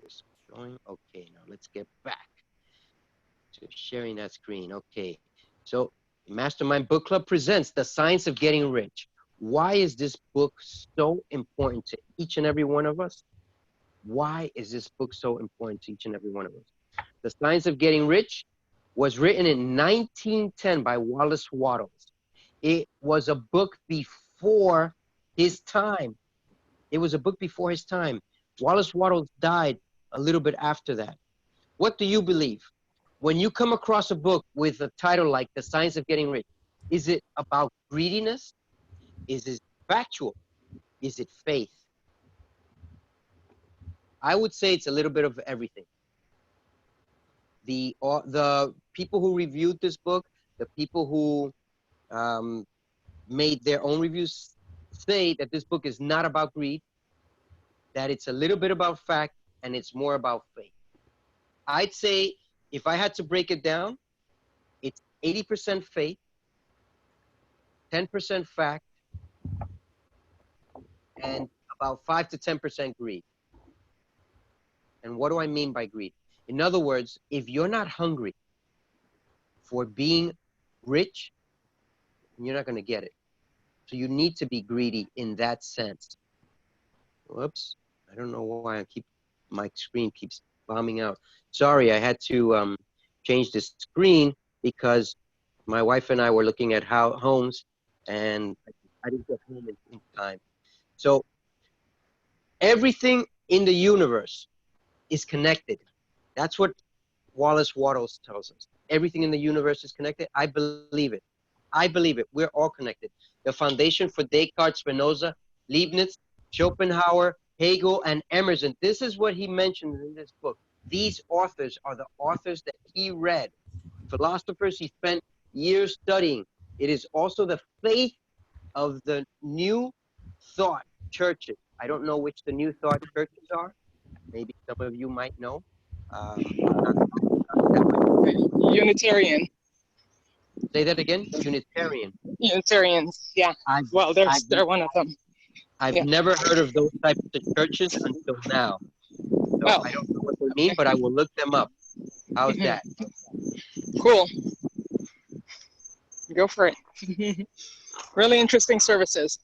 It's showing. Okay, now let's get back to sharing that screen. Okay, so Mastermind Book Club presents The Science of Getting Rich. Why is this book so important to each and every one of us? Why is this book so important to each and every one of us? The Science of Getting Rich was written in 1910 by Wallace Wattles. It was a book before his time. It was a book before his time. Wallace Wattles died a little bit after that. What do you believe? When you come across a book with a title like The Science of Getting Rich, is it about greediness? Is it factual? Is it faith? I would say it's a little bit of everything. The people who reviewed this book, the people who made their own reviews say that this book is not about greed, that it's a little bit about fact, and it's more about faith. I'd say if I had to break it down, it's 80% faith, 10% fact, and about 5 to 10% greed. And what do I mean by greed? In other words, if you're not hungry for being rich, you're not going to get it. So you need to be greedy in that sense. Whoops. I don't know why my screen keeps bombing out. Sorry, I had to change the screen because my wife and I were looking at homes and I didn't get home in time. So everything in the universe is connected. That's what Wallace Wattles tells us. Everything in the universe is connected. I believe it. I believe it. We're all connected. The foundation for Descartes, Spinoza, Leibniz, Schopenhauer, Hegel, and Emerson. This is what he mentions in this book. These authors are the authors that he read. Philosophers he spent years studying. It is also the faith of the New Thought churches. I don't know which the New Thought churches are. Maybe some of you might know. Unitarian. Say that again? Unitarian. Unitarians, yeah. Well, they're one of them. I've never heard of those types of churches until now. So I don't know what they mean, but I will look them up. How's that? Cool. Go for it. Really interesting services.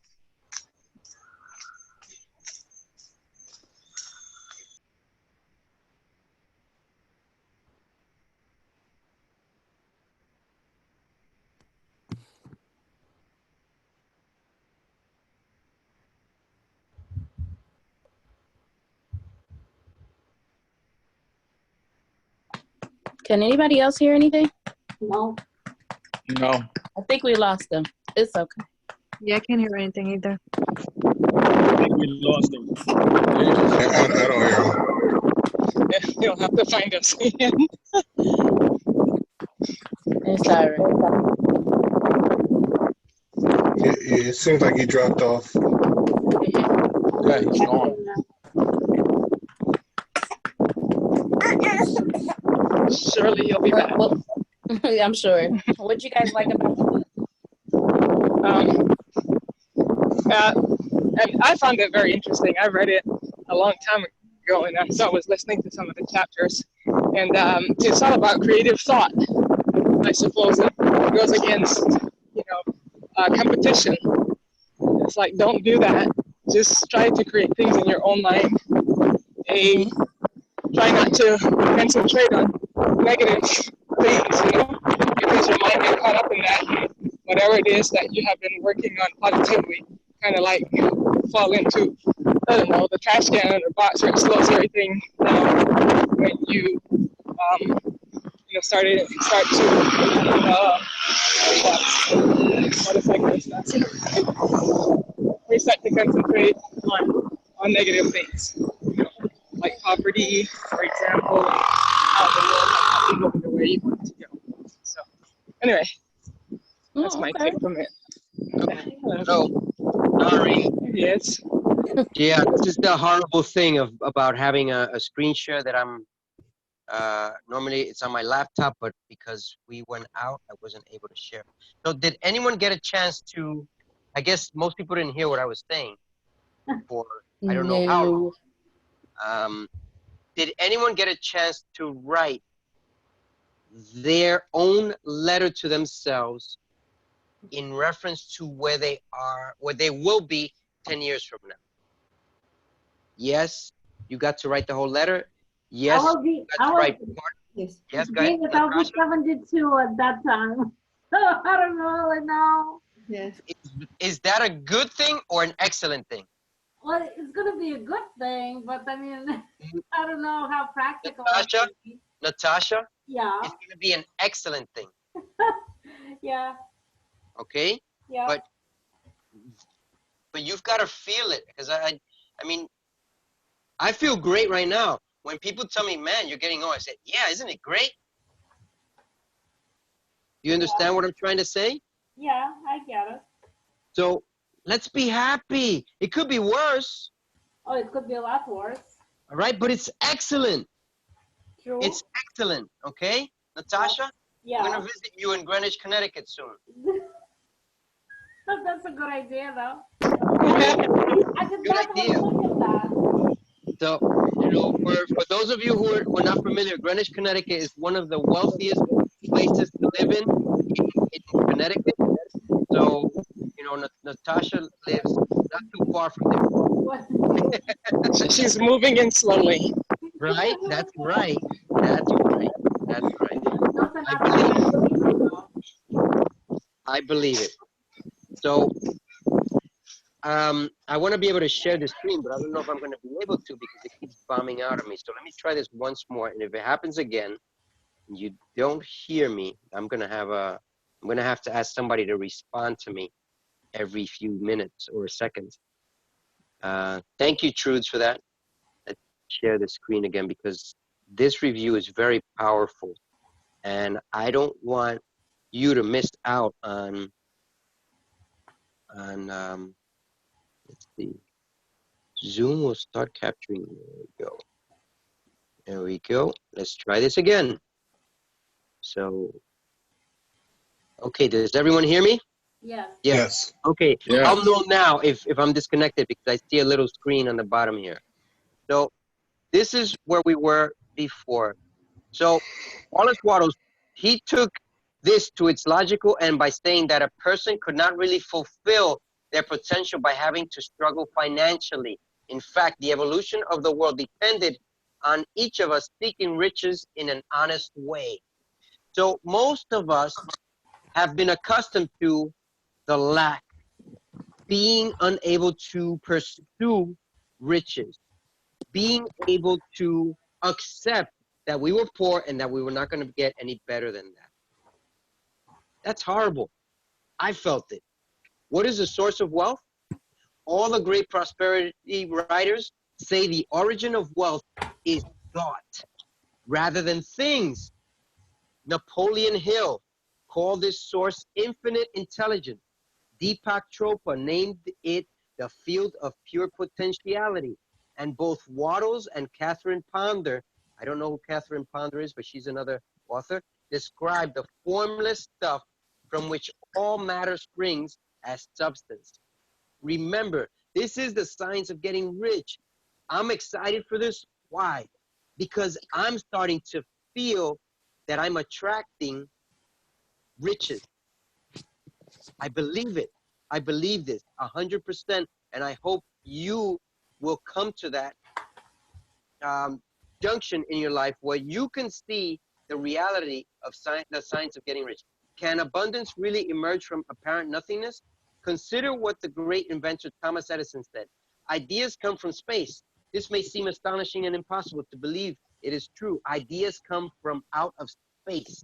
Can anybody else hear anything? No. No. I think we lost them. It's okay. Yeah, I can't hear anything either. I think we lost him. I don't hear him. You'll have to find us again. It's all right. It seems like he dropped off. Yeah, he's gone. Surely you'll be back. Well, I'm sure. What you guys like about the book? And I found it very interesting. I read it a long time ago, and so I was listening to some of the chapters. And it's all about creative thought. I suppose it goes against, competition. It's like, don't do that. Just try to create things in your own mind. Try not to concentrate on negative things, because your mind gets caught up in that. Whatever it is that you have been working on positively, kind of like fall into, I don't know, the trash can or box where it slows everything down when you, start to, what is that? We start to concentrate on negative things, like poverty, for example, how the world might not be going the way you want it to go. So, anyway, that's my take from it. Okay. So, sorry. Yes. Yeah, this is the horrible thing about having a screen share that I'm, normally it's on my laptop, but because we went out, I wasn't able to share. So did anyone get a chance to, I guess most people didn't hear what I was saying for, I don't know how long. Did anyone get a chance to write their own letter to themselves in reference to where they are, where they will be 10 years from now? Yes, you got to write the whole letter. Yes, I will be, you got to write part. Yes. Yes, go ahead. David, I'll be 72 at that time. I don't really know. Yes. Is that a good thing or an excellent thing? Well, it's gonna be a good thing, but I mean, I don't know how practical it Natasha? will be. Natasha, Yeah, it's going to be an excellent thing, yeah, okay? yeah. But you've got to feel it, because I mean, I feel great right now. When people tell me, man, you're getting old, I say, yeah, isn't it great? You understand what I'm trying to say? Yeah, I get it. So let's be happy. It could be worse, Oh, it could be a lot worse. all right? But it's excellent. True. It's excellent, okay? Natasha, I'm going Yeah. to visit you in Greenwich, Connecticut soon. That's a good idea, though. I did Good not idea. even think of that. So, you know, for those of you who are not familiar, Greenwich, Connecticut is one of the wealthiest places to live in Connecticut. So, you know, Natasha lives not too far from there. What? She's moving in slowly. Right? That's right. That's right. That's right. Those are I not believe bad people, though. I believe it. So, I want to be able to share the screen, but I don't know if I'm going to be able to because it keeps bombing out on me. So let me try this once more. And if it happens again, and you don't hear me, I'm going to have to ask somebody to respond to me every few minutes or seconds. Thank you, Trudes, for that. Let's share the screen again because this review is very powerful. And I don't want you to miss out on let's see. Zoom will start capturing. There we go. There we go. Let's try this again. So, okay, does everyone hear me? Yes. Yes. Okay, Yeah. I'll know now if I'm disconnected because I see a little screen on the bottom here. So, this is where we were before. So, Wallace Wattles, he took this to its logical end by saying that a person could not really fulfill their potential by having to struggle financially. In fact, the evolution of the world depended on each of us seeking riches in an honest way. So most of us have been accustomed to the lack, being unable to pursue riches, being able to accept that we were poor and that we were not going to get any better than that. That's horrible. I felt it. What is the source of wealth? All the great prosperity writers say the origin of wealth is thought rather than things. Napoleon Hill called this source infinite intelligence. Deepak Chopra named it the field of pure potentiality. And both Wattles and Catherine Ponder, I don't know who Catherine Ponder is, but she's another author, describe the formless stuff from which all matter springs as substance. Remember, this is the science of getting rich. I'm excited for this. Why? Because I'm starting to feel that I'm attracting riches. I believe it. I believe this 100%, and I hope you will come to that junction in your life where you can see the reality of the science of getting rich. Can abundance really emerge from apparent nothingness? Consider what the great inventor Thomas Edison said. Ideas come from space. This may seem astonishing and impossible to believe it is true. Ideas come from out of space.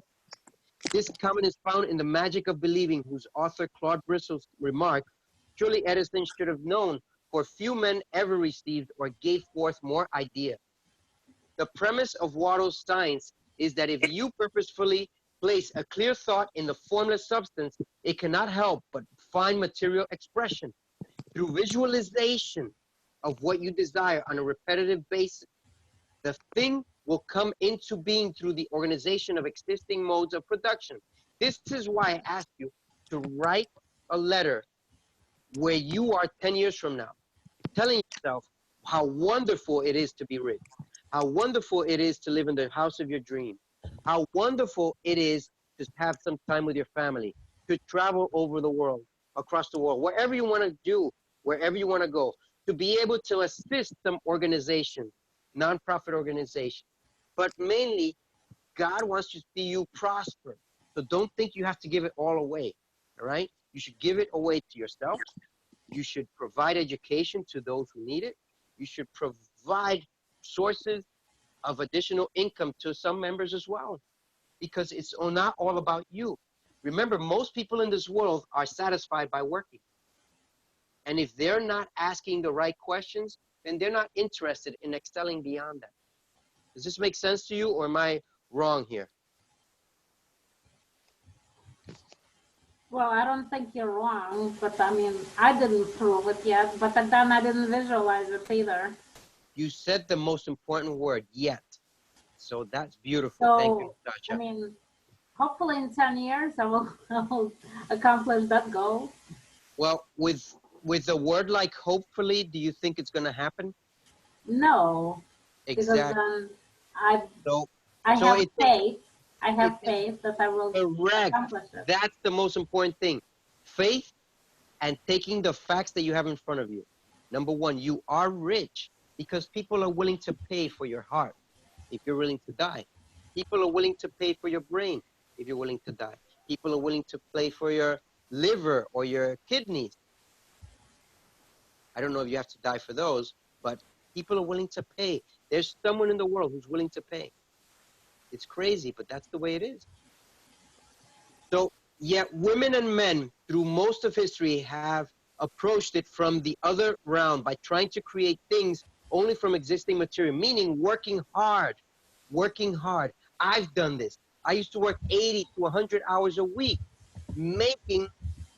This comment is found in The Magic of Believing, whose author Claude Bristol's remark, surely Edison should have known, for few men ever received or gave forth more idea. The premise of Wattles' science is that if you purposefully place a clear thought in the formless substance, it cannot help but find material expression. Through visualization of what you desire on a repetitive basis, the thing will come into being through the organization of existing modes of production. This is why I ask you to write a letter where you are 10 years from now, telling yourself how wonderful it is to be rich, How wonderful it is to live in the house of your dream. How wonderful it is to have some time with your family, to travel over the world, across the world, wherever you want to do, wherever you want to go, to be able to assist some organization, nonprofit organization. But mainly, God wants to see you prosper. So don't think you have to give it all away, all right? You should give it away to yourself. You should provide education to those who need it. You should provide sources of additional income to some members as well, because it's not all about you. Remember, most people in this world are satisfied by working. And if they're not asking the right questions, then they're not interested in excelling beyond that. Does this make sense to you, or am I wrong here? Well, I don't think you're wrong, but I mean, I didn't prove it yet, but then I didn't visualize it either. You said the most important word, yet. So that's beautiful. Thank you, So, Natasha. I mean, hopefully in 10 years, I will accomplish that goal. Well, with a word like hopefully, do you think it's going to happen? No, because Exactly. then I So have it's faith. I have faith that I will correct. accomplish it. That's the most important thing. Faith and taking the facts that you have in front of you. Number one, you are rich because people are willing to pay for your heart if you're willing to die. People are willing to pay for your brain if you're willing to die. People are willing to pay for your liver or your kidneys. I don't know if you have to die for those, but people are willing to pay. There's someone in the world who's willing to pay. It's crazy, but that's the way it is. So, yet women and men, through most of history, have approached it from the other round by trying to create things only from existing material, meaning working hard, working hard. I've done this. I used to work 80 to 100 hours a week, making,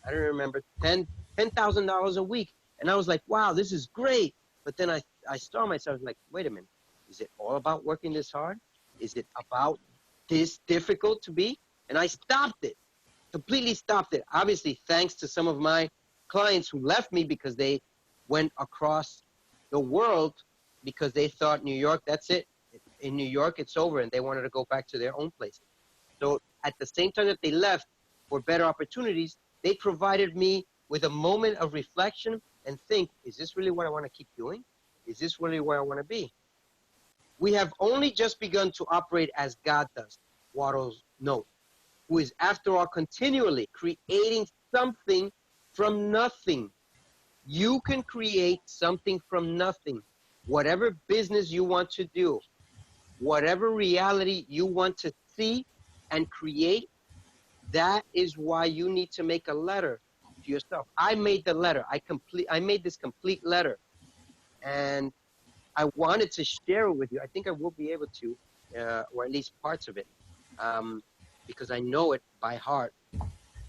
I don't remember, $10,000 a week. And I was like, wow, this is great. But then I saw myself like, wait a minute, is it all about working this hard? Is it about this difficult to be? And I stopped it, completely stopped it. Obviously, thanks to some of my clients who left me because they went across the world because they thought New York, that's it. In New York, it's over, and they wanted to go back to their own places. So at the same time that they left for better opportunities, they provided me with a moment of reflection and think, is this really what I want to keep doing? Is this really where I want to be? We have only just begun to operate as God does, Waddles note, who is, after all, continually creating something from nothing. You can create something from nothing. Whatever business you want to do, whatever reality you want to see and create, that is why you need to make a letter to yourself. I made the letter. I made this complete letter. And I wanted to share it with you. I think I will be able to, or at least parts of it, because I know it by heart.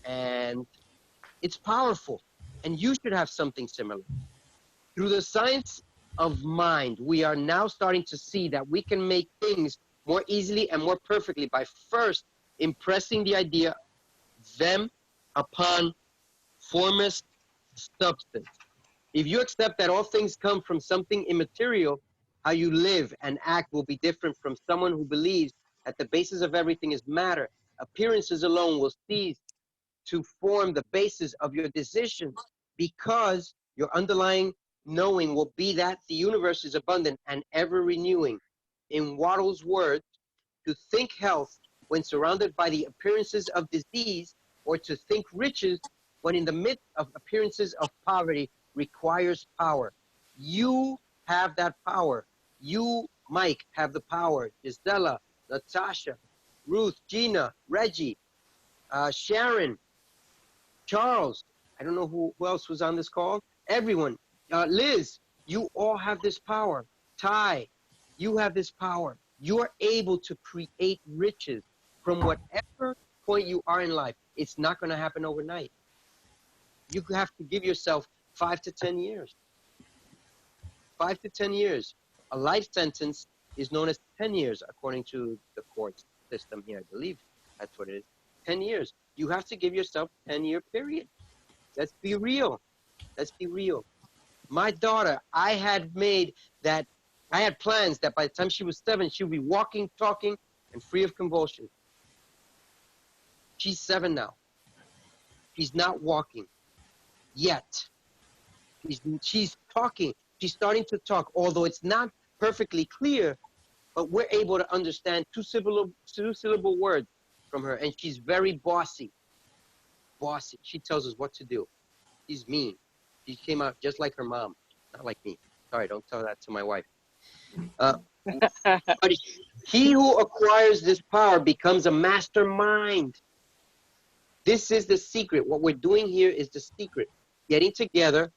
And it's powerful. And you should have something similar. Through the science of mind, we are now starting to see that we can make things more easily and more perfectly by first impressing the idea them upon formless substance. If you accept that all things come from something immaterial, how you live and act will be different from someone who believes that the basis of everything is matter. Appearances alone will cease to form the basis of your decisions because your underlying knowing will be that the universe is abundant and ever renewing. In Waddle's words, to think health when surrounded by the appearances of disease, or to think riches when in the midst of appearances of poverty, requires power. You have that power. You, Mike, have the power. Gisela, Natasha, Ruth, Gina, Reggie, Sharon, Charles, I don't know who else was on this call. Everyone, Liz, you all have this power. Ty, you have this power. You are able to create riches from whatever point you are in life. It's not going to happen overnight. You have to give yourself 5 to 10 years. 5 to 10 years. A life sentence is known as 10 years, according to the court system here. I believe that's what it is. 10 years. You have to give yourself a 10-year period. Let's be real. Let's be real. My daughter, I had made that I had plans that by the time she was 7, she would be walking, talking, and free of convulsions. She's 7 now. She's not walking yet. She's talking. She's starting to talk, although it's not perfectly clear, but we're able to understand two-syllable words from her, and she's very bossy. Bossy. She tells us what to do. She's mean. She came out just like her mom, not like me. Sorry, don't tell that to my wife. But he who acquires this power becomes a mastermind. This is the secret. What we're doing here is the secret. Getting together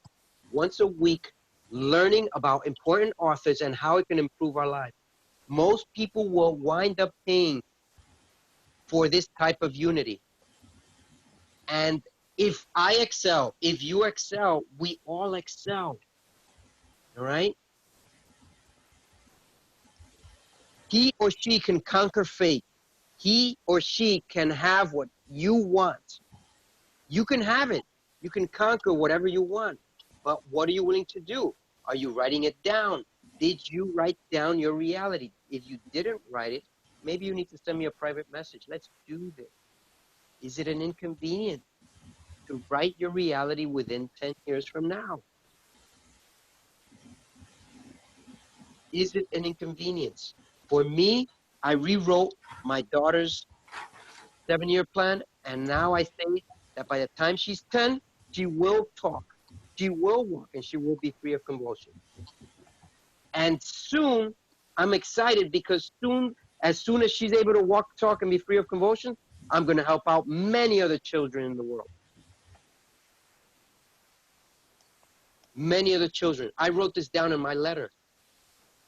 once a week, learning about important authors and how it can improve our lives. Most people will wind up paying for this type of unity. And if I excel, if you excel, we all excel. All right? He or she can conquer fate. He or she can have what you want. You can have it. You can conquer whatever you want. But what are you willing to do? Are you writing it down? Did you write down your reality? If you didn't write it, maybe you need to send me a private message. Let's do this. Is it an inconvenience to write your reality within 10 years from now? Is it an inconvenience? For me, I rewrote my daughter's 7-year plan, and now I say that by the time she's 10, she will talk, she will walk, and she will be free of convulsion. And soon, I'm excited because as soon as she's able to walk, talk, and be free of convulsion, I'm going to help out many other children in the world. Many other children. I wrote this down in my letter.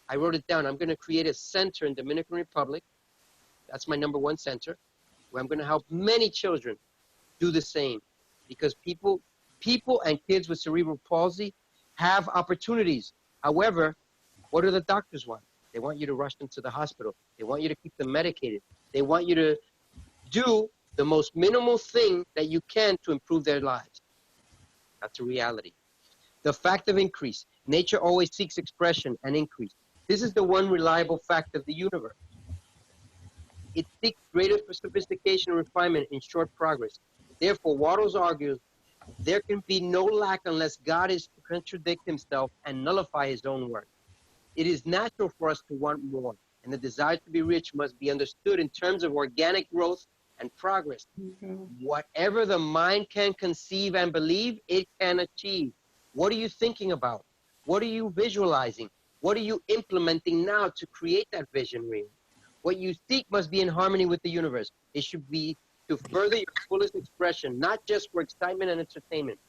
I wrote it down. I'm going to create a center in Dominican Republic. That's my #1 center, where I'm going to help many children do the same. Because people and kids with cerebral palsy have opportunities. However, what do the doctors want? They want you to rush them to the hospital. They want you to keep them medicated. They want you to do the most minimal thing that you can to improve their lives. That's a reality. The fact of increase. Nature always seeks expression and increase. This is the one reliable fact of the universe. It seeks greater sophistication and refinement in short progress. Therefore, Waddles argues, there can be no lack unless God is to contradict himself and nullify his own work. It is natural for us to want more, and the desire to be rich must be understood in terms of organic growth and progress. Whatever the mind can conceive and believe, it can achieve. What are you thinking about? What are you visualizing? What are you implementing now to create that vision real? What you seek must be in harmony with the universe. It should be to further your fullest expression, not just for excitement and entertainment.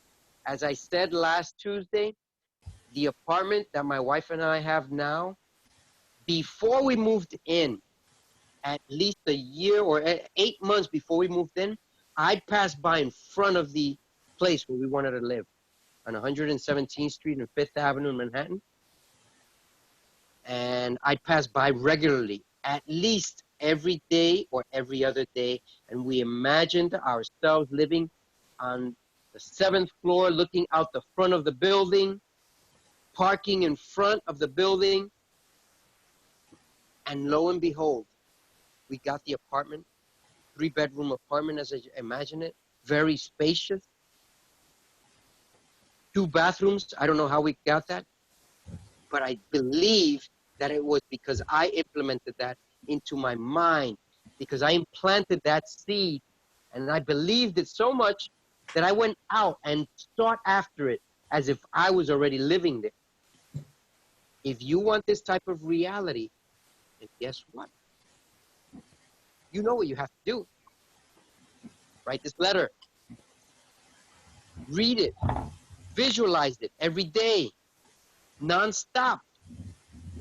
As I said last Tuesday, the apartment that my wife and I have now, before we moved in, at least a year or 8 months before we moved in, I passed by in front of the place where we wanted to live on 117th Street and 5th Avenue in Manhattan. And I passed by regularly, at least every day or every other day, and we imagined ourselves living on the 7th floor, looking out the front of the building, parking in front of the building, and lo and behold, we got the apartment, 3-bedroom apartment as I imagine it, very spacious, 2 bathrooms. I don't know how we got that, but I believe that it was because I implemented that into my mind, because I implanted that seed, and I believed it so much that I went out and sought after it as if I was already living there. If you want this type of reality, then guess what? You know what you have to do. Write this letter. Read it. Visualize it every day, non-stop.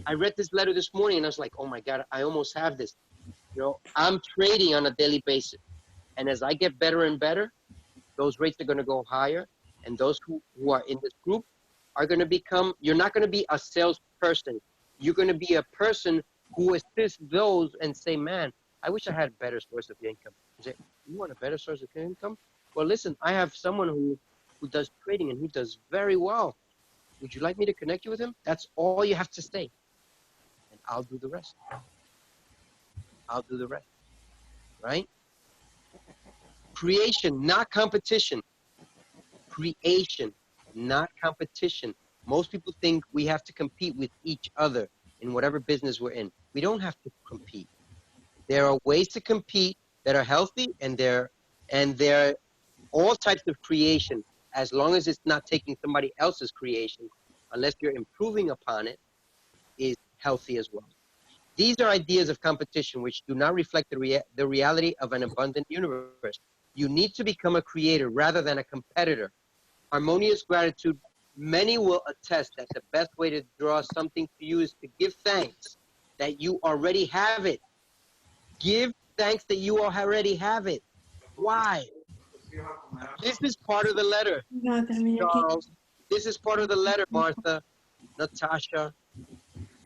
I read this letter this morning and I was like, oh my God, I almost have this. You know, I'm trading on a daily basis. And as I get better and better, those rates are going to go higher. And those who are in this group are going to become, you're not going to be a salesperson. You're going to be a person who assists those and say, man, I wish I had a better source of income. You say, you want a better source of income? Well, listen, I have someone who does trading and he does very well. Would you like me to connect you with him? That's all you have to say. I'll do the rest. I'll do the rest, right? Creation, not competition. Creation, not competition. Most people think we have to compete with each other in whatever business we're in. We don't have to compete. There are ways to compete that are healthy, and they're all types of creation, as long as it's not taking somebody else's creation, unless you're improving upon it, is healthy as well. These are ideas of competition which do not reflect the reality of an abundant universe. You need to become a creator rather than a competitor. Harmonious gratitude, many will attest that the best way to draw something to you is to give thanks that you already have it. Give thanks that you already have it. Why? This is part of the letter, Charles. This is part of the letter, Martha, Natasha,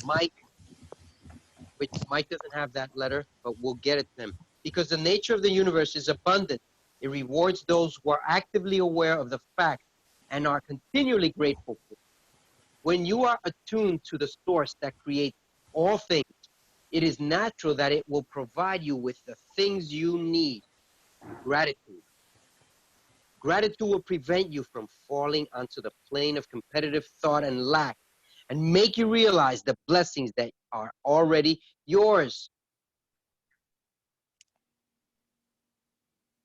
Mike, which Mike doesn't have that letter, but we'll get it to him. Because the nature of the universe is abundant. It rewards those who are actively aware of the fact and are continually grateful for it. When you are attuned to the source that creates all things, it is natural that it will provide you with the things you need. Gratitude. Gratitude will prevent you from falling onto the plane of competitive thought and lack, and make you realize the blessings that are already yours.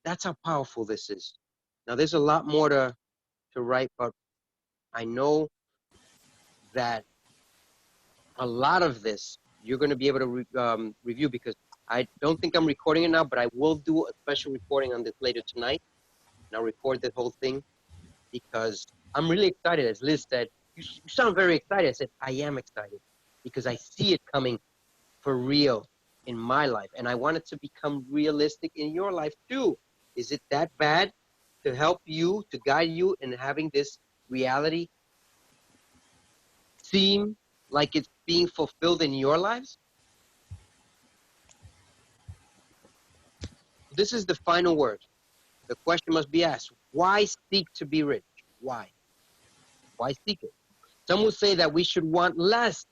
That's how powerful this is. Now, there's a lot more to write, but I know that a lot of this you're going to be able to review, because I don't think I'm recording it now, but I will do a special recording on this later tonight. And I'll record the whole thing because I'm really excited. As Liz said, you sound very excited. I said, I am excited because I see it coming for real in my life. And I want it to become realistic in your life too. Is it that bad to help you, to guide you in having this reality seem like it's being fulfilled in your lives? This is the final word. The question must be asked, why seek to be rich? Why? Why seek it? Some will say that we should want less,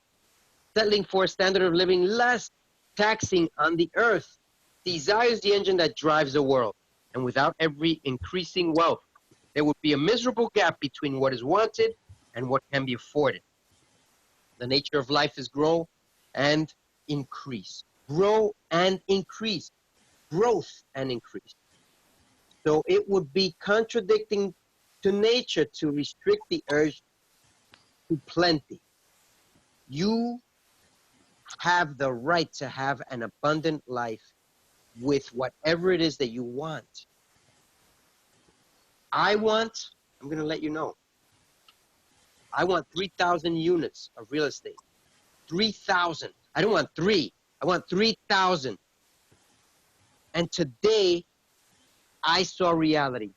settling for a standard of living less taxing on the earth. Desire is the engine that drives the world. And without every increasing wealth, there would be a miserable gap between what is wanted and what can be afforded. The nature of life is grow and increase. Grow and increase. Growth and increase. So it would be contradicting to nature to restrict the urge to plenty. You have the right to have an abundant life with whatever it is that you want. I'm going to let you know, I want 3,000 units of real estate. 3,000. I don't want 3. I want 3,000. And today, I saw reality.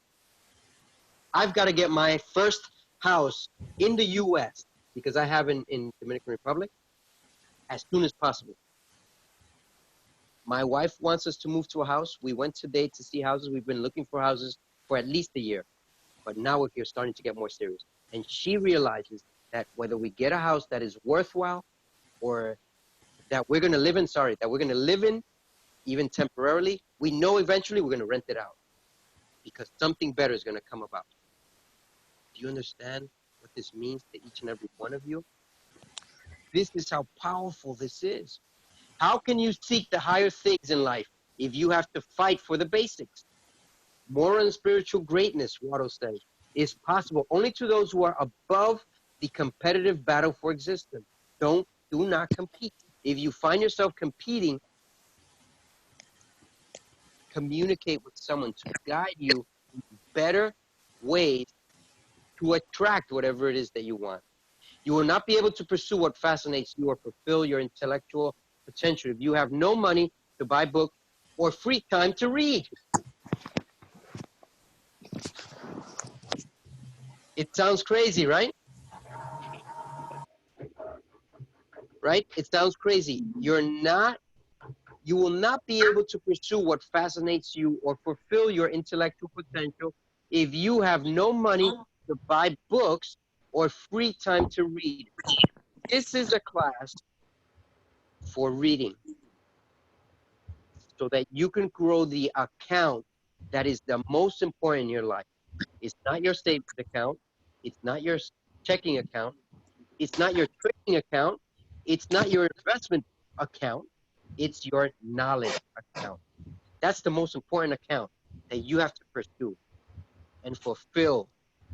I've got to get my first house in the U.S., because I have in Dominican Republic, as soon as possible. My wife wants us to move to a house. We went today to see houses. We've been looking for houses for at least a year. But now we're starting to get more serious. And she realizes that whether we get a house that is worthwhile or that we're going to live in, that we're going to live in, even temporarily, we know eventually we're going to rent it out because something better is going to come about. Do you understand what this means to each and every one of you? This is how powerful this is. How can you seek the higher things in life if you have to fight for the basics? Moral and spiritual greatness, Watto says, is possible only to those who are above the competitive battle for existence. Do not compete. If you find yourself competing, communicate with someone to guide you in better ways to attract whatever it is that you want. You will not be able to pursue what fascinates you or fulfill your intellectual potential if you have no money to buy books or free time to read. It sounds crazy, right? Right? It sounds crazy. You will not be able to pursue what fascinates you or fulfill your intellectual potential if you have no money to buy books or free time to read. This is a class for reading so that you can grow the account that is the most important in your life. It's not your savings account. It's not your checking account. It's not your trading account. It's not your investment account. It's your knowledge account. That's the most important account that you have to pursue and fulfill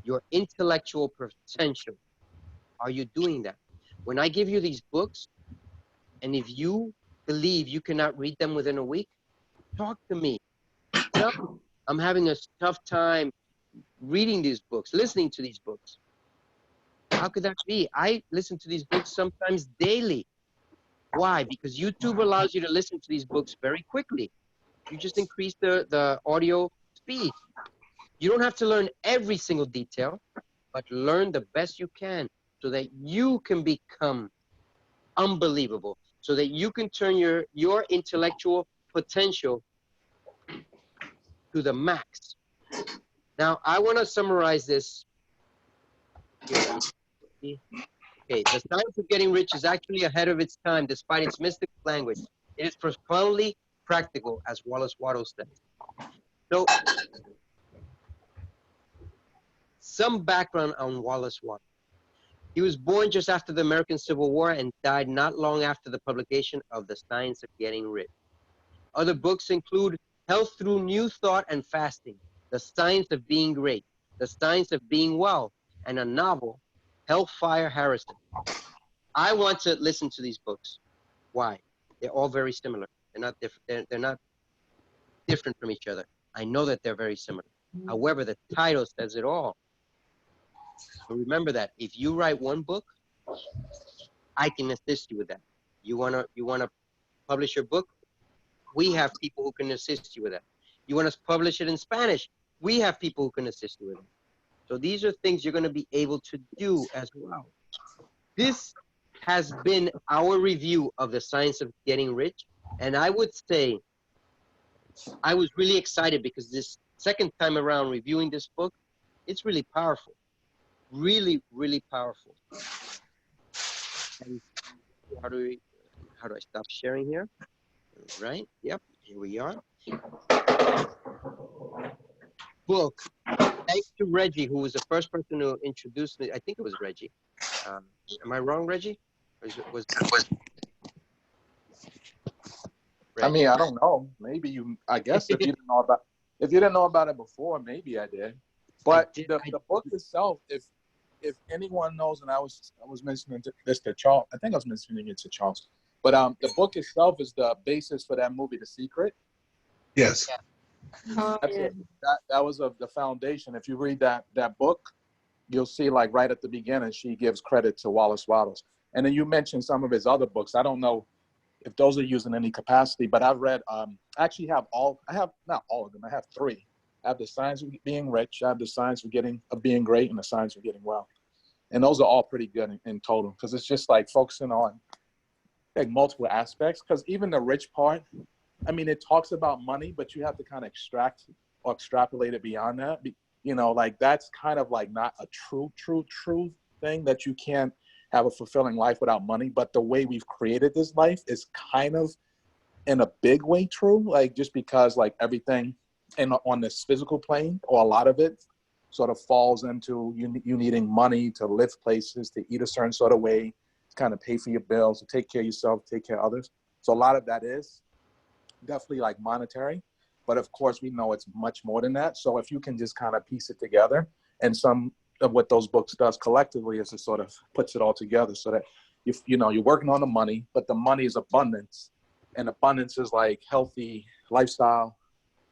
your intellectual potential. Are you doing that? When I give you these books, and if you believe you cannot read them within a week, talk to me. Tell me, I'm having a tough time reading these books, listening to these books. How could that be? I listen to these books sometimes daily. Why? Because YouTube allows you to listen to these books very quickly. You just increase the audio speed. You don't have to learn every single detail, but learn the best you can so that you can become unbelievable, so that you can turn your intellectual potential to the max. Now, I want to summarize this here. Okay, the science of getting rich is actually ahead of its time, despite its mystical language. It is profoundly practical, as Wallace Wattles says. So, some background on Wallace Wattles. He was born just after the American Civil War and died not long after the publication of The Science of Getting Rich. Other books include Health Through New Thought and Fasting, The Science of Being Great, The Science of Being Well, and a novel, Hellfire Harrison. I want to listen to these books. Why? They're all very similar. They're not different. They're not different from each other. I know that they're very similar. However, the title says it all. So remember that if you write one book, I can assist you with that. You wanna publish your book? We have people who can assist you with that. You want to publish it in Spanish? We have people who can assist you with it. So these are things you're going to be able to do as well. This has been our review of The Science of Getting Rich. And I would say I was really excited because this second time around reviewing this book, it's really powerful. Really, really powerful. And how do I stop sharing here? Right? Yep. Here we are. Book. Thanks to Reggie, who was the first person who introduced me. I think it was Reggie. Am I wrong, Reggie? Was I mean, I don't know. Maybe you. I guess if you didn't know about it before, maybe I did. But the book itself, if anyone knows, and I was mentioning this to Charles. I think I was mentioning it to Charles. But the book itself is the basis for that movie, The Secret. Yes. Oh, yeah. That was the foundation. If you read that book, you'll see like right at the beginning, she gives credit to Wallace Wattles. And then you mentioned some of his other books. I don't know if those are used in any capacity, but I've read, I actually have not all of them. I have 3. I have The Science of Being Rich. I have The Science of Being Great, and The Science of Getting Well. And those are all pretty good in total, because it's just like focusing on like multiple aspects. Because even the rich part, I mean, it talks about money, but you have to kind of extract or extrapolate it beyond that. You know, like that's kind of like not a true thing, that you can't have a fulfilling life without money. But the way we've created this life is kind of in a big way true, like just because like everything on this physical plane, or a lot of it, sort of falls into you needing money to live places, to eat a certain sort of way, to kind of pay for your bills, to take care of yourself, take care of others. So a lot of that is definitely like monetary, but of course we know it's much more than that. So if you can just kind of piece it together, and some of what those books does collectively is it sort of puts it all together, so that you're working on the money, but the money is abundance, and abundance is like healthy lifestyle,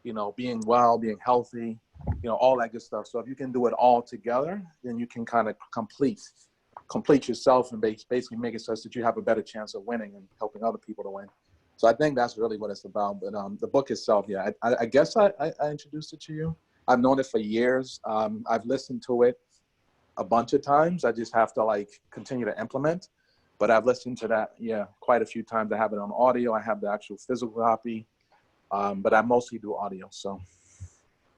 being well, being healthy, all that good stuff. So if you can do it all together, then you can kind of complete yourself and basically make it such that you have a better chance of winning and helping other people to win. So I think that's really what it's about. But the book itself, yeah, I guess I introduced it to you. I've known it for years. I've listened to it a bunch of times. I just have to like continue to implement. But I've listened to that, yeah, quite a few times. I have it on audio. I have the actual physical copy. But I mostly do audio. So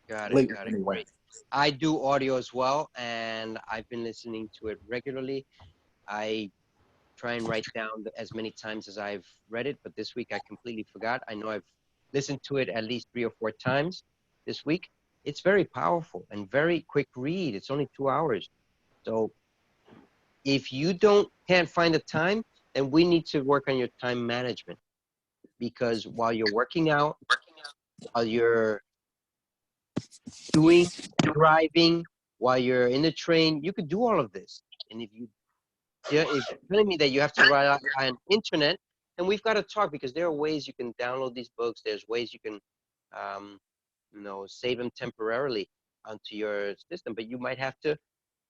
got it. Anyway. Great. I do audio as well, and I've been listening to it regularly. I try and write down as many times as I've read it, but this week I completely forgot. I know I've listened to it at least 3 or 4 times this week. It's very powerful and very quick read. It's only 2 hours. So if you can't find the time, then we need to work on your time management, because while you're working out, while you're driving, while you're in the train, you could do all of this. And if you're telling me that you have to rely on internet, and we've got to talk, because there are ways you can download these books. There's ways you can, save them temporarily onto your system, but you might have to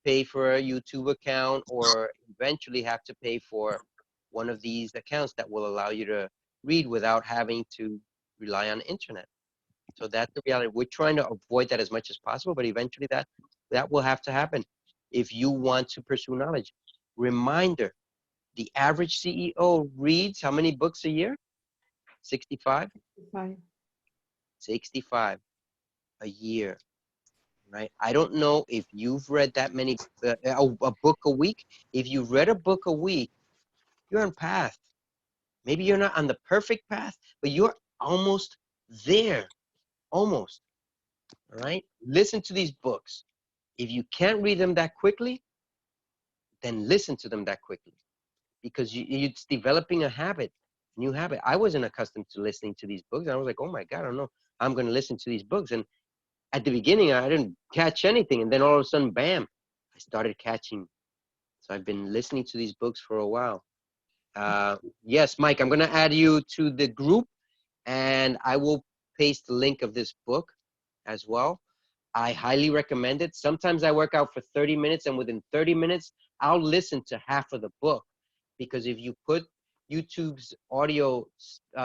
pay for a YouTube account, or eventually have to pay for one of these accounts that will allow you to read without having to rely on internet. So that's the reality. We're trying to avoid that as much as possible, but eventually that will have to happen if you want to pursue knowledge. Reminder, the average CEO reads how many books a year? 65? 65 a year, right? I don't know if you've read that many, a book a week. If you've read a book a week, you're on path. Maybe you're not on the perfect path, but you're almost there, almost, all right? Listen to these books. If you can't read them that quickly, then listen to them that quickly, because it's developing a habit, new habit. I wasn't accustomed to listening to these books. I was like, oh my God, I don't know. I'm going to listen to these books. And at the beginning, I didn't catch anything. And then all of a sudden, bam, I started catching. So I've been listening to these books for a while. Yes, Mike, I'm going to add you to the group, and I will paste the link of this book as well. I highly recommend it. Sometimes I work out for 30 minutes, and within 30 minutes, I'll listen to half of the book, because if you put YouTube's audio,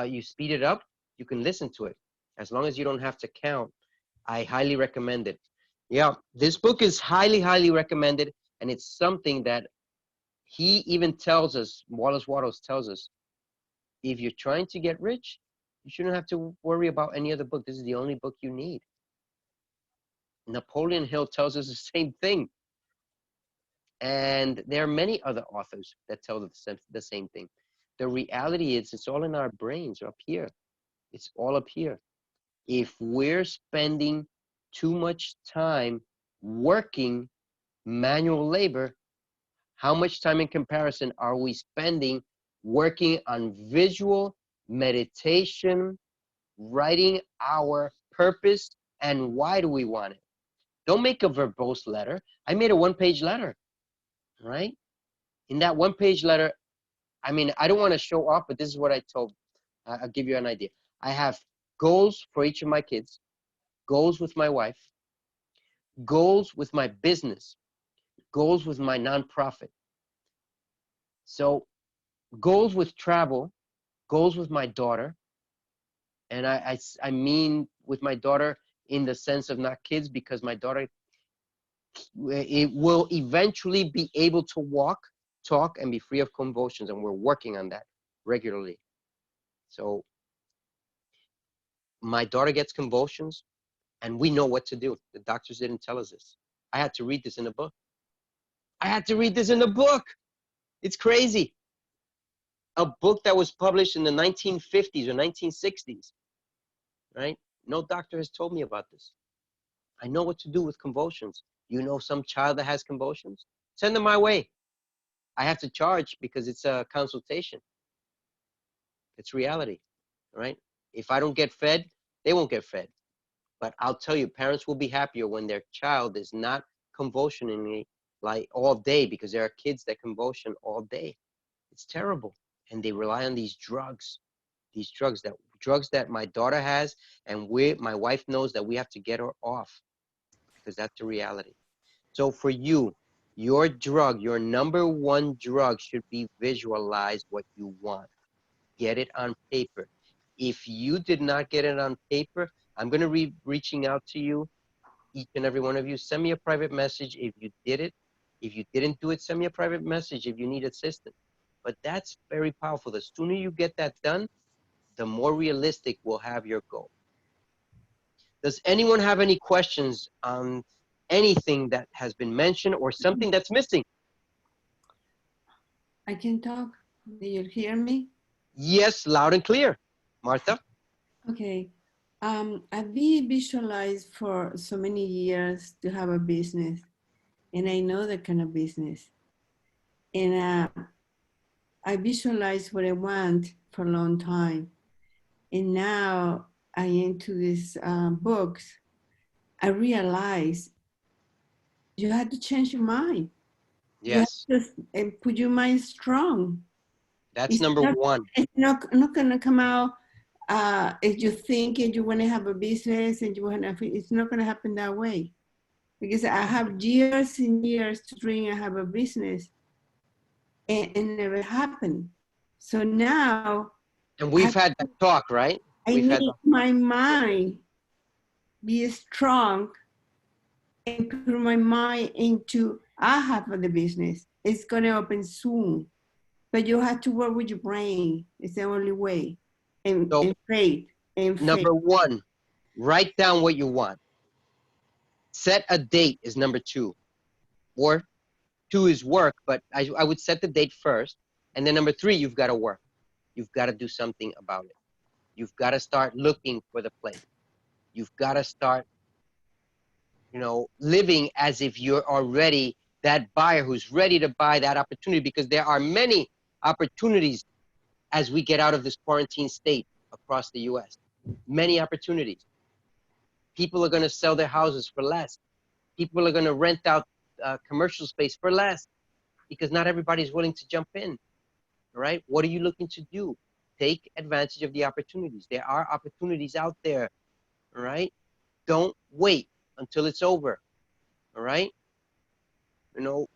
you speed it up, you can listen to it as long as you don't have to count. I highly recommend it. Yeah, this book is highly, highly recommended, and it's something that he even tells us, Wallace Wattles tells us, if you're trying to get rich, you shouldn't have to worry about any other book. This is the only book you need. Napoleon Hill tells us the same thing. And there are many other authors that tell the same thing. The reality is, it's all in our brains up here. It's all up here. If we're spending too much time working manual labor, how much time in comparison are we spending working on visual meditation, writing our purpose and why do we want it? Don't make a verbose letter. I made a 1-page letter, right? In that 1-page letter, I mean, I don't want to show off, but this is what I told. I'll give you an idea. I have goals for each of my kids, goals with my wife, goals with my business, goals with my nonprofit. So goals with travel, goals with my daughter. And I mean with my daughter in the sense of not kids, because my daughter, it will eventually be able to walk, talk, and be free of convulsions. And we're working on that regularly. So my daughter gets convulsions, and we know what to do. The doctors didn't tell us this. I had to read this in a book. I had to read this in a book. It's crazy. A book that was published in the 1950s or 1960s, right? No doctor has told me about this. I know what to do with convulsions. You know some child that has convulsions? Send them my way. I have to charge because it's a consultation. It's reality, right? If I don't get fed, they won't get fed. But I'll tell you, parents will be happier when their child is not convulsioning like all day, because there are kids that convulsion all day. It's terrible. And they rely on these drugs that my daughter has, and my wife knows that we have to get her off, because that's the reality. So for you, your drug, your number one drug should be visualize what you want. Get it on paper. If you did not get it on paper, I'm going to be reaching out to you, each and every one of you. Send me a private message if you did it. If you didn't do it, send me a private message if you need assistance. But that's very powerful. The sooner you get that done, the more realistic we'll have your goal. Does anyone have any questions on anything that has been mentioned or something that's missing? I can talk. Do you hear me? Yes, loud and clear. Martha? Okay. I've been visualized for so many years to have a business, and I know that kind of business. And I visualize what I want for a long time. And now I into these books, I realize you have to change your mind. Yes. You have to put your mind strong. That's number one. It's not gonna come out if you think and you want to have a business and you want to. It's not gonna happen that way, because I have years and years to dream and have a business, and it never happened. So now, And we've had that talk, right? I need my mind be strong and put my mind into I have the business. It's gonna open soon, but you have to work with your brain. It's the only way. And, So, and faith. Number one, write down what you want. Set a date is number two. Or two is work, but I would set the date first. And then number three, you've got to work. You've got to do something about it. You've got to start looking for the place. You've got to start, you know, living as if you're already that buyer who's ready to buy that opportunity, because there are many opportunities as we get out of this quarantine state across the US. Many opportunities. People are going to sell their houses for less. People are going to rent out commercial space for less, because not everybody's willing to jump in. All right? What are you looking to do? Take advantage of the opportunities. There are opportunities out there. All right? Don't wait until it's over. All right? You know,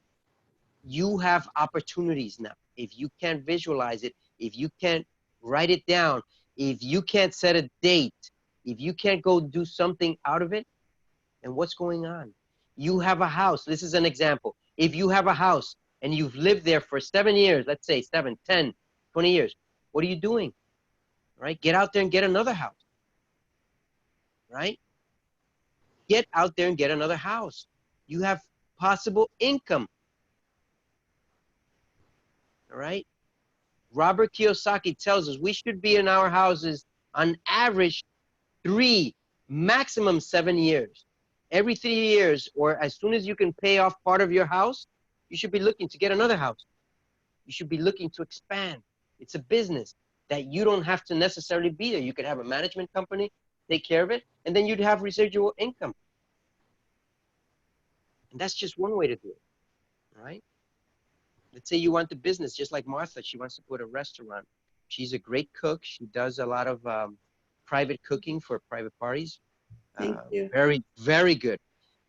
you have opportunities now. If you can't visualize it, if you can't write it down, if you can't set a date, if you can't go do something out of it, then what's going on? You have a house. This is an example. If you have a house and you've lived there for 7 years, let's say 7, 10, 20 years, what are you doing? Right? Get out there and get another house. Right? Get out there and get another house. You have possible income. All right? Robert Kiyosaki tells us we should be in our houses on average 3, maximum 7 years. Every 3 years, or as soon as you can pay off part of your house, you should be looking to get another house. You should be looking to expand. It's a business that you don't have to necessarily be there. You could have a management company, take care of it, and then you'd have residual income. And that's just one way to do it, right? Let's say you want the business, just like Martha, she wants to put a restaurant. She's a great cook. She does a lot of private cooking for private parties. Thank you. Very, very good.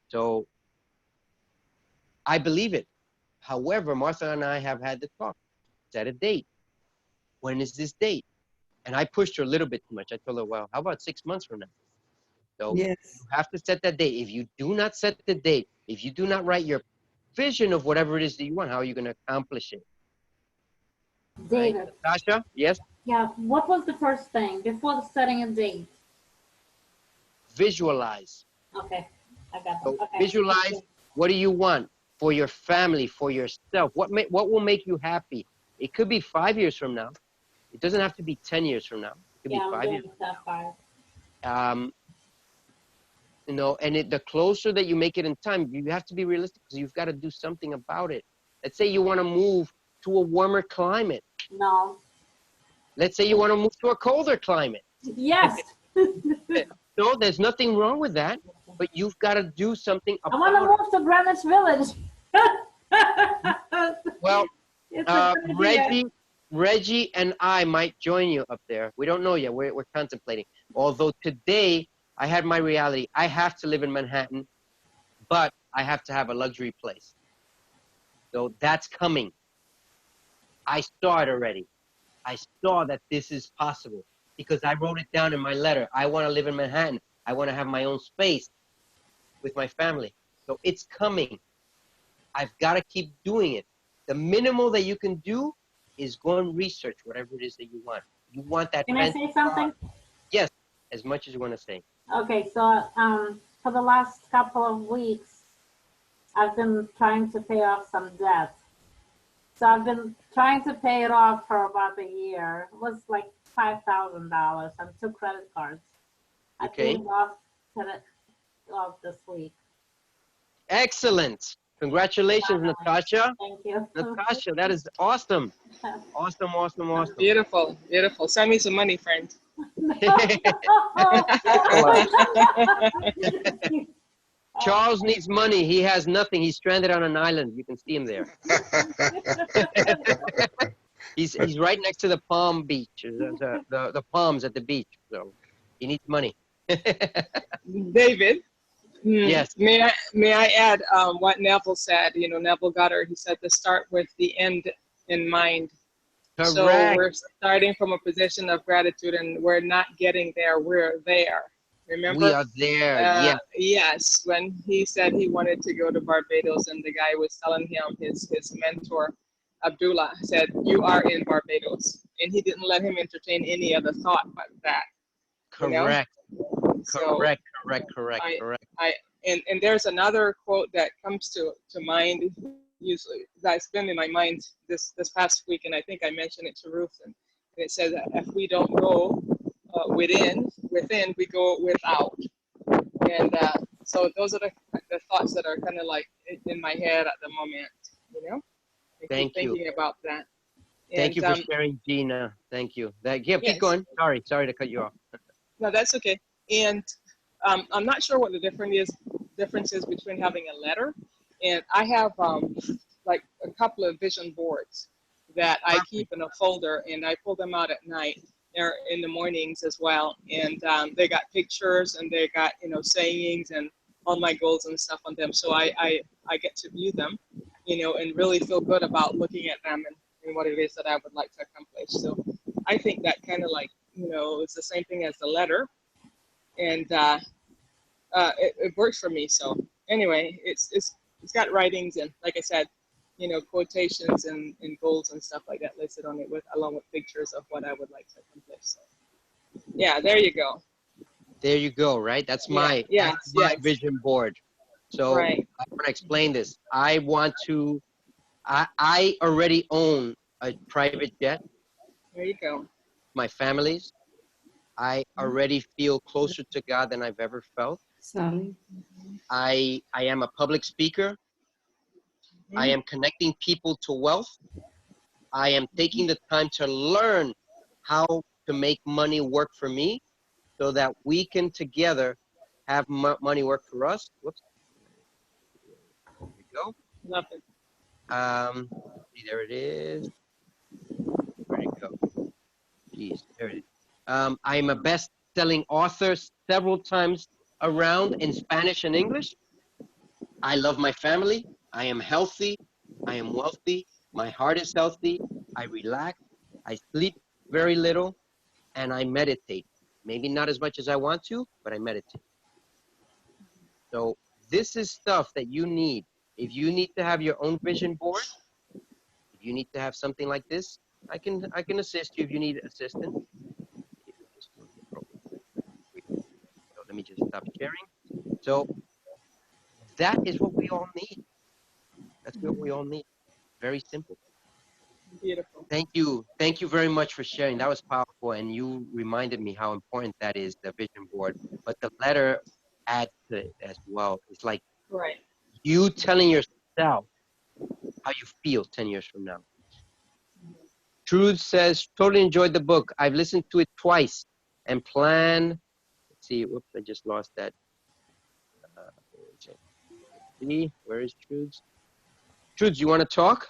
So I believe it. However, Martha and I have had the talk. Set a date. When is this date? And I pushed her a little bit too much. I told her, well, how about 6 months from now? So yes. You have to set that date. If you do not set the date, if you do not write your vision of whatever it is that you want, how are you going to accomplish it? David. Right? Natasha, yes? Yeah, what was the first thing before setting a date? Visualize. Okay, I got that. So Okay. visualize, what do you want for your family, for yourself? What will make you happy? It could be 5 years from now. It doesn't have to be 10 years from now. It could be 5 years. That 5. You know, and the closer that you make it in time, you have to be realistic, because you've got to do something about it. Let's say you want to move to a warmer climate. No. Let's say you want to move to a colder climate. Yes. No, there's nothing wrong with that, but you've got to do something about it. I want to move to Greenwich Village. Well, Reggie and I might join you up there. We don't know yet. We're contemplating. Although today I had my reality. I have to live in Manhattan, but I have to have a luxury place. So that's coming. I saw it already. I saw that this is possible because I wrote it down in my letter. I want to live in Manhattan. I want to have my own space with my family. So it's coming. I've got to keep doing it. The minimal that you can do is go and research whatever it is that you want. You want that. Can I say something? Yes, as much as you want to say. Okay, so for the last couple of weeks, I've been trying to pay off some debt. So I've been trying to pay it off for about a year. It was like $5,000 on 2 credit cards. I Okay. paid it off this week. Excellent. Congratulations, Natasha. Thank you. Natasha, that is awesome. Awesome, awesome, awesome. Beautiful, beautiful. Send me some money, friend. Charles needs money. He has nothing. He's stranded on an island. You can see him there. He's right next to the palm beach, the palms at the beach. So he needs money. David. Yes. May I add what Neville said? You know, Neville Goddard. He said to start with the end in mind. Correct. So we're starting from a position of gratitude, and we're not getting there. We're there. Remember? We are there. Yeah. Yes. When he said he wanted to go to Barbados, and the guy was telling him, his mentor, Abdullah, said, "You are in Barbados," and he didn't let him entertain any other thought but that. Correct. You know? Correct. And there's another quote that comes to mind, usually that's been in my mind this past week, and I think I mentioned it to Ruth, and it says that if we don't go within we go without. And so those are the thoughts that are kind of like in my head at the moment, you know. Thank you. Thinking about that. Thank you for sharing, Gina. Thank you. Keep going. Sorry to cut you off. No, that's okay. And I'm not sure what the difference is between having a letter, and I have like a couple of vision boards that I keep in a folder, and I pull them out at night or in the mornings as well. And they got pictures, and they got, you know, sayings and all my goals and stuff on them. So I get to view them, you know, and really feel good about looking at them and what it is that I would like to accomplish. So I think that kind of like, you know, it's the same thing as the letter, and it works for me. So anyway, it's got writings and, like I said, you know, quotations and goals and stuff like that listed on it, along with pictures of what I would like to accomplish. So yeah, there you go. There you go. Right. That's my vision board. So right. I want to explain this. I already own a private jet. There you go. My family's. I already feel closer to God than I've ever felt. Sorry. I am a public speaker. I am connecting people to wealth. I am taking the time to learn how to make money work for me so that we can together have money work for us. Whoops. There we go. Nothing. There it is. Where'd it go? Jeez, there it is. I am a best-selling author several times around in Spanish and English. I love my family. I am healthy. I am wealthy. My heart is healthy. I relax. I sleep very little, and I meditate. Maybe not as much as I want to, but I meditate. So this is stuff that you need. If you need to have your own vision board, if you need to have something like this, I can assist you if you need assistance. So let me just stop sharing. So that is what we all need. That's what we all need. Very simple. Beautiful. Thank you. Thank you very much for sharing. That was powerful, and you reminded me how important that is, the vision board. But the letter adds to it as well. It's like you telling yourself how you feel 10 years from now. Truth says, totally enjoyed the book. I've listened to it twice and plan. Let's see, whoops, I just lost that. Where is Truth? Truth, you want to talk?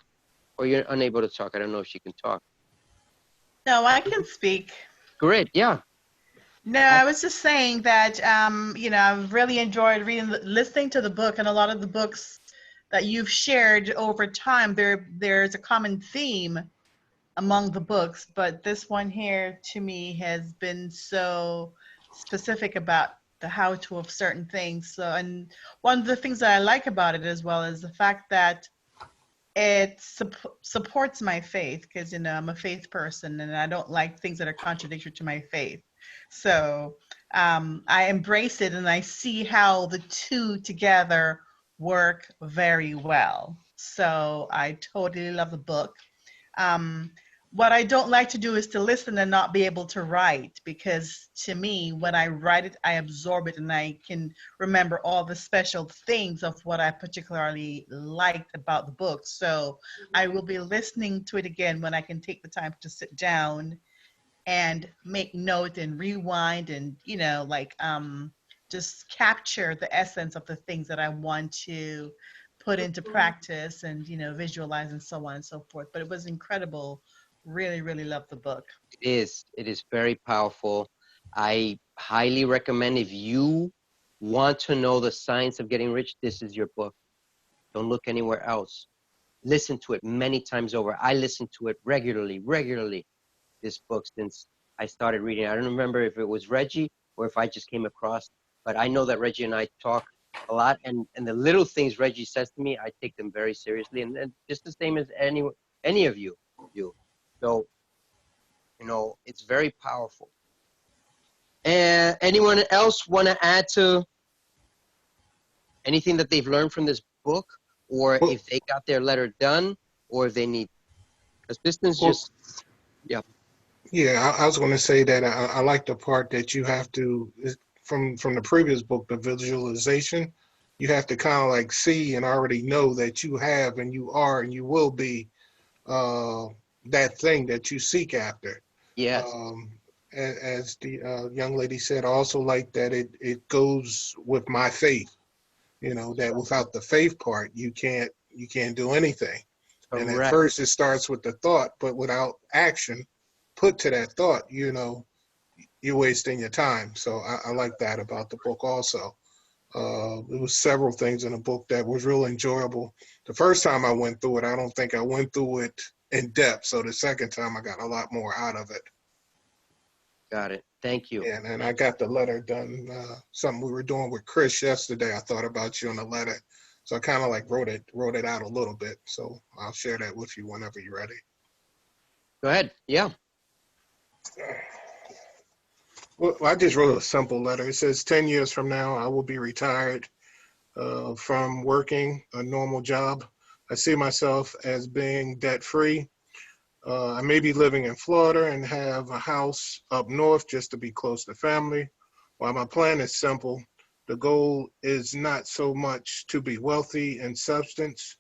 Or you're unable to talk? I don't know if she can talk. No, I can speak. Great, yeah. No, I was just saying that, you know, I've really enjoyed listening to the book, and a lot of the books that you've shared over time, there's a common theme among the books, but this one here to me has been so specific about the how-to of certain things. So, and one of the things that I like about it as well is the fact that it supports my faith, because, you know, I'm a faith person and I don't like things that are contradictory to my faith. So I embrace it, and I see how the two together work very well. So I totally love the book. What I don't like to do is to listen and not be able to write, because to me, when I write it, I absorb it and I can remember all the special things of what I particularly liked about the book. So I will be listening to it again when I can take the time to sit down and make note and rewind and, you know, like just capture the essence of the things that I want to put into practice and, you know, visualize and so on and so forth. But it was incredible. Really, really loved the book. It is very powerful. I highly recommend, if you want to know the science of getting rich, this is your book. Don't look anywhere else. Listen to it many times over. I listen to it regularly, this book, since I started reading. I don't remember if it was Reggie or if I just came across, but I know that Reggie and I talk a lot, and the little things Reggie says to me, I take them very seriously, and just the same as any of you do. So, you know, it's very powerful. And anyone else want to add to anything that they've learned from this book, or if they got their letter done, or if they need assistance? Just Yeah, I was going to say that I like the part that you have to, from the previous book, the visualization, you have to kind of like see and already know that you have and you are and you will be that thing that you seek after. Yes. As the young lady said, I also like that it goes with my faith, you know, that without the faith part, you can't do anything. Correct. And at first it starts with the thought, but without action put to that thought, you know, you're wasting your time. So I like that about the book also. There was several things in the book that was real enjoyable. The first time I went through it, I don't think I went through it in depth. So the second time I got a lot more out of it. Got it. Thank you. And I got the letter done, something we were doing with Chris yesterday. I thought about you in the letter. So I kind of like wrote it out a little bit. So I'll share that with you whenever you're ready. Go ahead. Yeah. Well, I just wrote a simple letter. It says 10 years from now, I will be retired from working a normal job. I see myself as being debt-free. I may be living in Florida and have a house up north just to be close to family. While my plan is simple, the goal is not so much to be wealthy in substance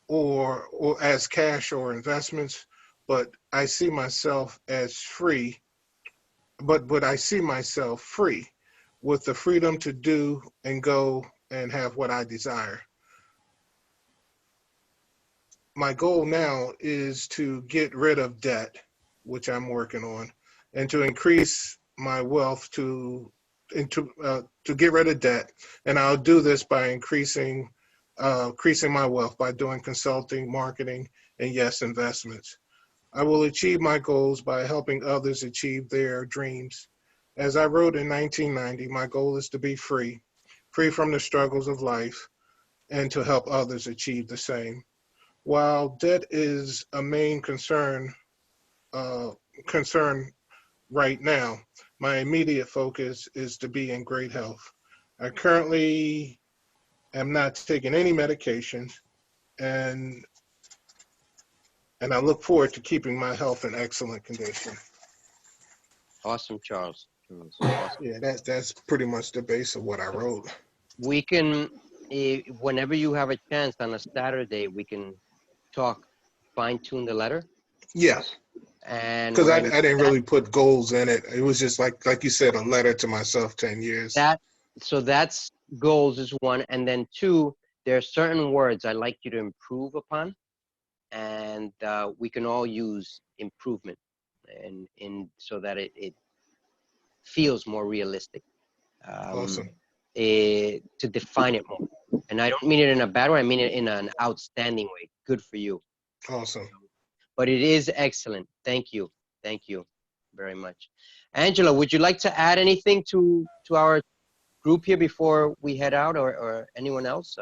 or as cash or investments, but I see myself as free. But I see myself free with the freedom to do and go and have what I desire. My goal now is to get rid of debt, which I'm working on, and to increase my wealth to get rid of debt. And I'll do this by increasing my wealth by doing consulting, marketing, and yes, investments. I will achieve my goals by helping others achieve their dreams. As I wrote in 1990, my goal is to be free from the struggles of life, and to help others achieve the same. While debt is a main concern right now, my immediate focus is to be in great health. I currently am not taking any medications, and I look forward to keeping my health in excellent condition. Awesome, Charles. Awesome. Yeah, that's pretty much the base of what I wrote. We can, whenever you have a chance on a Saturday, we can talk, fine-tune the letter. Yes. And because I didn't really put goals in it. It was just like you said, a letter to myself 10 years. So that's goals is one. And then two, there are certain words I'd like you to improve upon. And we can all use improvement and so that it feels more realistic. Awesome. To define it more. And I don't mean it in a bad way, I mean it in an outstanding way. Good for you. Awesome. But it is excellent. Thank you. Thank you very much. Angela, would you like to add anything to our group here before we head out, or anyone else?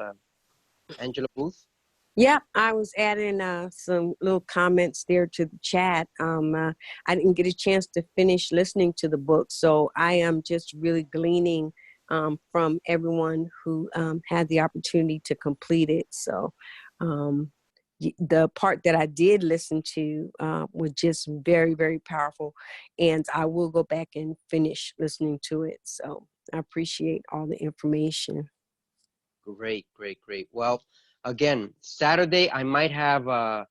Angela Booth? Yeah, I was adding some little comments there to the chat. I didn't get a chance to finish listening to the book, so I am just really gleaning from everyone who had the opportunity to complete it. So the part that I did listen to was just very, very powerful. And I will go back and finish listening to it. So I appreciate all the information. Great, great, great. Well, again, Saturday, I might have a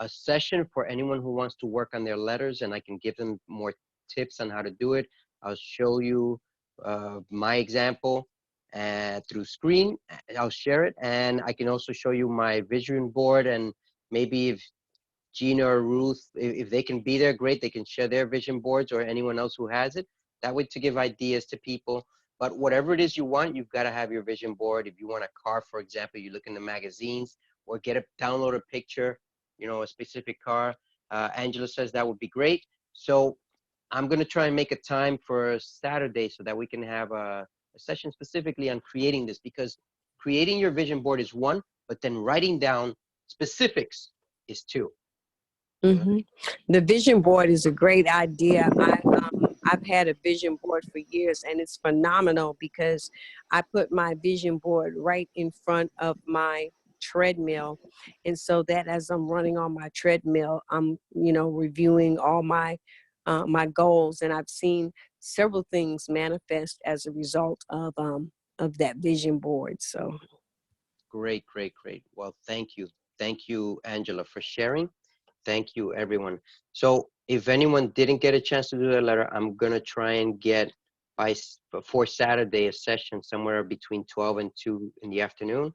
session for anyone who wants to work on their letters, and I can give them more tips on how to do it. I'll show you my example through screen. I'll share it, and I can also show you my vision board, and maybe if Gina or Ruth, if they can be there, great, they can share their vision boards, or anyone else who has it. That way, to give ideas to people. But whatever it is you want, you've got to have your vision board. If you want a car, for example, you look in the magazines, or download a picture, you know, a specific car. Angela says that would be great. So I'm going to try and make a time for Saturday so that we can have a session specifically on creating this, because creating your vision board is one, but then writing down specifics is two. Mm-hmm. The vision board is a great idea. I've had a vision board for years, and it's phenomenal because I put my vision board right in front of my treadmill, and so that as I'm running on my treadmill, I'm reviewing all my my goals, and I've seen several things manifest as a result of that vision board. So great. Well, thank you, Angela, for sharing. Thank you, everyone. So if anyone didn't get a chance to do that letter, I'm going to try and get before Saturday a session somewhere between 12 and 2 in the afternoon.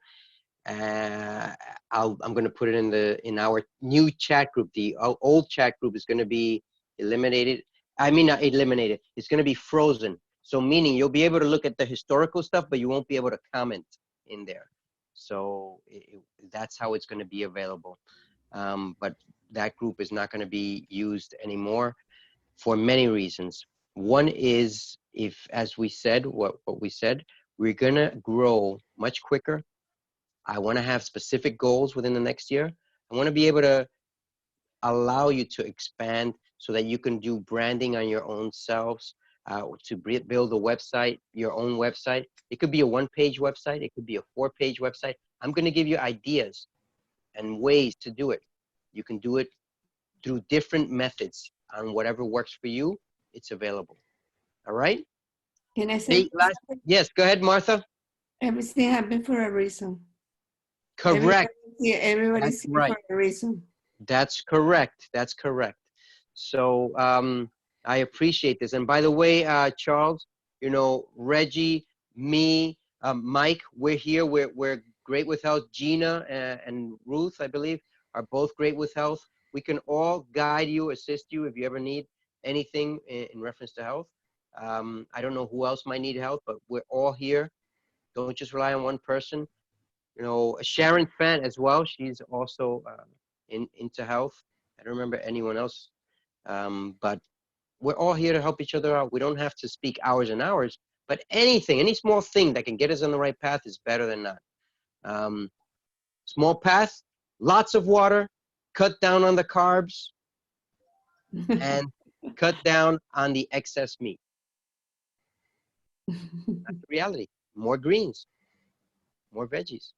I'm going to put it in our new chat group. The old chat group is going to be eliminated. I mean, not eliminated. It's going to be frozen. So meaning you'll be able to look at the historical stuff, but you won't be able to comment in there. So that's how it's going to be available. But that group is not going to be used anymore for many reasons. One is, as we said, what we said, we're going to grow much quicker. I want to have specific goals within the next year. I want to be able to allow you to expand so that you can do branding on your own selves, to build a website, your own website. It could be a one-page website. It could be a 4-page website. I'm going to give you ideas and ways to do it. You can do it through different methods on whatever works for you. It's available. All right? Can I say? Yes, go ahead, Martha. Everything happened for a reason. Correct. Everybody's here right. for a reason. That's correct. That's correct. So I appreciate this. And by the way, Charles, Reggie, me, Mike, we're here. We're great with health. Gina and Ruth, I believe, are both great with health. We can all guide you, assist you if you ever need anything in reference to health. I don't know who else might need help, but we're all here. Don't just rely on one person. Sharon Fan as well. She's also into health. I don't remember anyone else, but we're all here to help each other out. We don't have to speak hours and hours, but any small thing that can get us on the right path is better than not. Small path, lots of water, cut down on the carbs, and cut down on the excess meat. That's the reality. More greens, more veggies,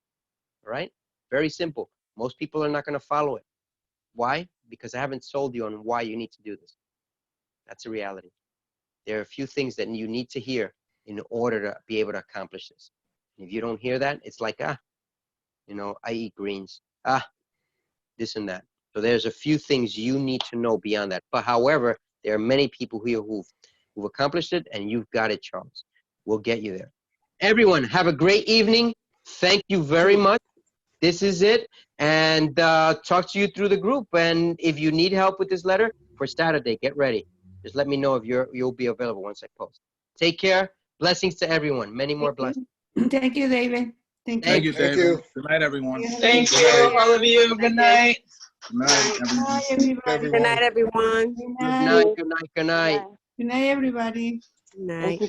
right? Very simple. Most people are not going to follow it. Why? Because I haven't sold you on why you need to do this. That's a reality. There are a few things that you need to hear in order to be able to accomplish this. And if you don't hear that, it's like, I eat greens. This and that. So there's a few things you need to know beyond that. But however, there are many people here who've accomplished it, and you've got it, Charles. We'll get you there. Everyone, have a great evening. Thank you very much. This is it. And talk to you through the group. And if you need help with this letter for Saturday, get ready. Just let me know if you'll be available once I post. Take care. Blessings to everyone. Many more blessings. Thank you, David. Thank you. Thank you, David. Good night, everyone. Thank you, all of you. Good night. Good night, everyone. Everybody. Good night, everyone. Good Good night. night. Good night. Good night. Good night, everybody. Good night.